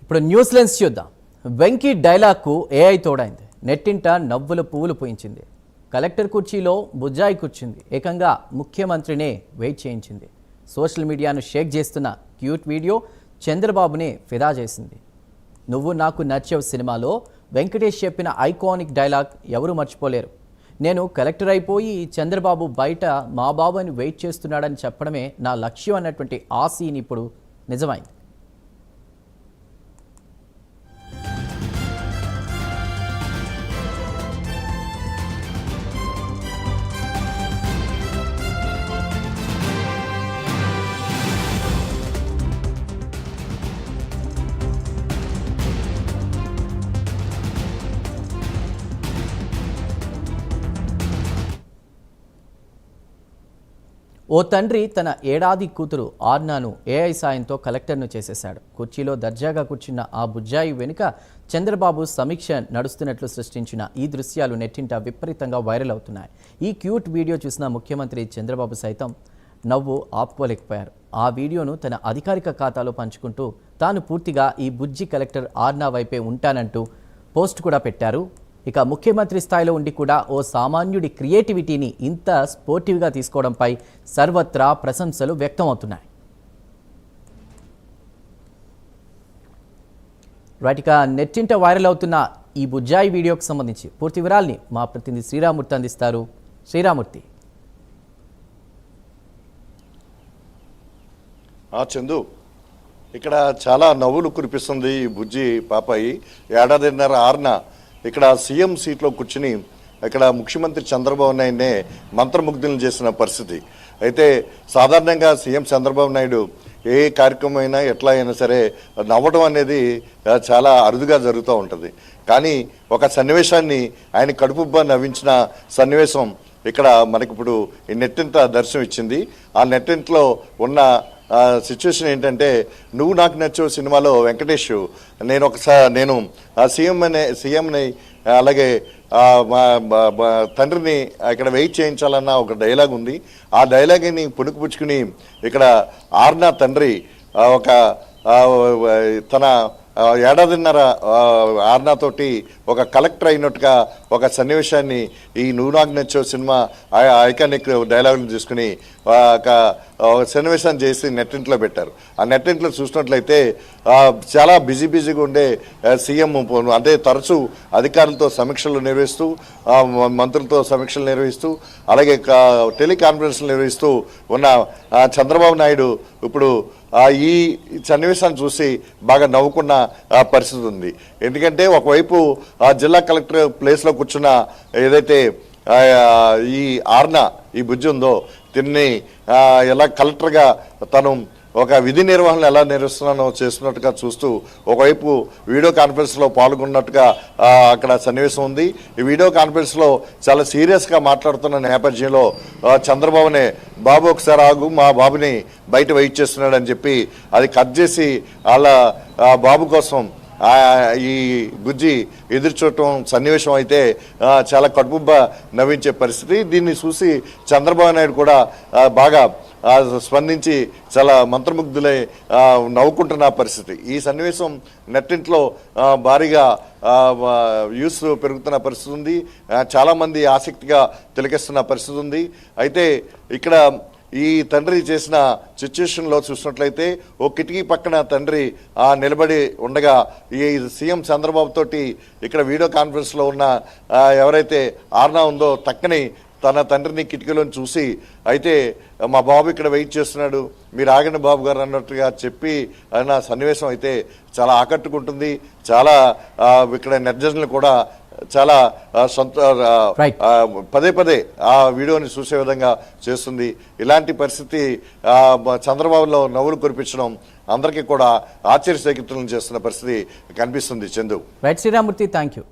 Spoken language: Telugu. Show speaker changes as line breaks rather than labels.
ఇప్పుడు న్యూస్ లెన్స్ చూద్దాం. వెంకీ డైలాగ్కు ఏఐ తోడైంది. నెట్టింట నవ్వుల పువ్వులు పూయించింది. కలెక్టర్ కుర్చీలో బుజ్జాయి కూర్చుంది. ఏకంగా ముఖ్యమంత్రినే వెయిట్ చేయించింది. సోషల్ మీడియాను షేక్ చేస్తున్న క్యూట్ వీడియో చంద్రబాబునే ఫిదా చేసింది. నువ్వు నాకు నచ్చావు సినిమాలో వెంకటేష్ చెప్పిన ఐకానిక్ డైలాగ్ ఎవరు మర్చిపోలేరు. నేను కలెక్టర్ అయిపోయి చంద్రబాబు బయట మా బాబు అని వెయిట్ చేస్తున్నాడని చెప్పడమే నా లక్ష్యం అన్నటువంటి ఆ సీన్ ఇప్పుడు నిజమైంది. ఓ తండ్రి తన ఏడాది కూతురు ఆర్నాను ఏఐ సాయంతో కలెక్టర్ను చేసేశాడు. కుర్చీలో దర్జాగా కూర్చున్న ఆ బుజ్జాయి వెనుక చంద్రబాబు సమీక్ష నడుస్తున్నట్లు సృష్టించిన ఈ దృశ్యాలు నెట్టింట విపరీతంగా వైరల్ అవుతున్నాయి. ఈ క్యూట్ వీడియో చూసిన ముఖ్యమంత్రి చంద్రబాబు సైతం నవ్వు ఆపుకోలేకపోయారు. ఆ వీడియోను తన అధికారిక ఖాతాలో పంచుకుంటూ తాను పూర్తిగా ఈ బుజ్జి కలెక్టర్ ఆర్నా వైపే ఉంటానంటూ పోస్ట్ కూడా పెట్టారు. ఇక ముఖ్యమంత్రి స్థాయిలో ఉండి కూడా ఓ సామాన్యుడి క్రియేటివిటీని ఇంత స్పోర్టివ్గా తీసుకోవడంపై సర్వత్రా ప్రశంసలు వ్యక్తమవుతున్నాయి. రైట్, ఇక నెట్టింట వైరల్ అవుతున్న ఈ బుజ్జాయి వీడియోకి సంబంధించి పూర్తి వివరాల్ని మా ప్రతినిధి శ్రీరామూర్తి అందిస్తారు. శ్రీరామూర్తి.
చందు, ఇక్కడ చాలా నవ్వులు కురిపిస్తుంది ఈ బుజ్జి పాపాయి. ఏడాదిన్నర ఆర్న ఇక్కడ సీఎం సీట్లో కూర్చుని ఇక్కడ ముఖ్యమంత్రి చంద్రబాబు నాయుడునే మంత్రముగ్ధులను చేసిన పరిస్థితి. అయితే సాధారణంగా సీఎం చంద్రబాబు నాయుడు ఏ కార్యక్రమం అయినా ఎట్లా అయినా సరే నవ్వడం అనేది చాలా అరుదుగా జరుగుతూ ఉంటుంది. కానీ ఒక సన్నివేశాన్ని ఆయన కడుపుబ్బా నవ్వించిన సన్నివేశం ఇక్కడ మనకిప్పుడు ఈ నెట్టింట దర్శనం ఇచ్చింది. ఆ నెట్టింట్లో ఉన్న సిచ్యువేషన్ ఏంటంటే, నువ్వు నాకు నచ్చావు సినిమాలో వెంకటేష్ నేను సీఎంని అలాగే మా తండ్రిని ఇక్కడ వెయిట్ చేయించాలన్న ఒక డైలాగ్ ఉంది. ఆ డైలాగ్ని పుణుకుపుచ్చుకుని ఇక్కడ ఆర్నా తండ్రి ఒక తన ఏడాదిన్నర ఆర్నాతోటి ఒక కలెక్టర్ అయినట్టుగా ఒక సన్నివేశాన్ని ఈ నువ్వు నాకు నచ్చే సినిమా ఐకానిక్ డైలాగులు తీసుకుని ఒక సన్నివేశాన్ని చేసి నెట్టింట్లో పెట్టారు. ఆ నెట్టింట్లో చూసినట్లయితే చాలా బిజీగా ఉండే సీఎం అంటే తరచూ అధికారులతో సమీక్షలు నిర్వహిస్తూ మంత్రులతో సమీక్షలు నిర్వహిస్తూ అలాగే టెలికాన్ఫరెన్స్లు నిర్వహిస్తూ ఉన్న చంద్రబాబు నాయుడు ఇప్పుడు ఈ సన్నివేశాన్ని చూసి బాగా నవ్వుకున్న పరిస్థితి ఉంది. ఎందుకంటే ఒకవైపు జిల్లా కలెక్టర్ ప్లేస్లో కూర్చున్న ఏదైతే ఈ ఆర్నా ఈ బుజ్జి ఉందో తిన్ని ఎలా కలెక్టర్గా తను ఒక విధి నిర్వహణ ఎలా నిర్వహిస్తున్నానో చేస్తున్నట్టుగా చూస్తూ ఒకవైపు వీడియో కాన్ఫరెన్స్లో పాల్గొన్నట్టుగా అక్కడ సన్నివేశం ఉంది. ఈ వీడియో కాన్ఫరెన్స్లో చాలా సీరియస్గా మాట్లాడుతున్న నేపథ్యంలో చంద్రబాబునే బాబు ఒకసారి ఆగు, మా బాబుని బయట వెయిట్ చేస్తున్నాడు అని చెప్పి అది కట్ చేసి వాళ్ళ బాబు కోసం ఈ బుజ్జి ఎదురు చూడటం సన్నివేశం అయితే చాలా కడుపుబ్బా నవ్వించే పరిస్థితి. దీన్ని చూసి చంద్రబాబు నాయుడు కూడా బాగా స్పందించి చాలా మంత్రముగ్ధులై నవ్వుకుంటున్న పరిస్థితి. ఈ సన్నివేశం నెట్టింట్లో భారీగా వ్యూస్ పెరుగుతున్న పరిస్థితి ఉంది. చాలామంది ఆసక్తిగా తిలకిస్తున్న పరిస్థితి ఉంది. అయితే ఇక్కడ ఈ తండ్రి చేసిన సిచ్యువేషన్లో చూసినట్లయితే ఓ కిటికీ పక్కన తండ్రి నిలబడి ఉండగా ఈ సీఎం చంద్రబాబు తోటి ఇక్కడ వీడియో కాన్ఫరెన్స్లో ఉన్న ఎవరైతే ఆర్నా ఉందో తక్కని తన తండ్రిని కిటికీలోని చూసి అయితే మా బాబు ఇక్కడ వెయిట్ చేస్తున్నాడు, మీరు ఆగండి బాబు గారు అన్నట్టుగా చెప్పి అన్న సన్నివేశం అయితే చాలా ఆకట్టుకుంటుంది. చాలా ఇక్కడ నెటిజన్లు కూడా చాలా పదే ఆ వీడియోని చూసే విధంగా చేస్తుంది. ఇలాంటి పరిస్థితి చంద్రబాబులో నవ్వులు కురిపించడం అందరికీ కూడా ఆశ్చర్యచకితులను చేస్తున్న పరిస్థితి కనిపిస్తుంది. Chandu.
Right Sriramurthy, thank you.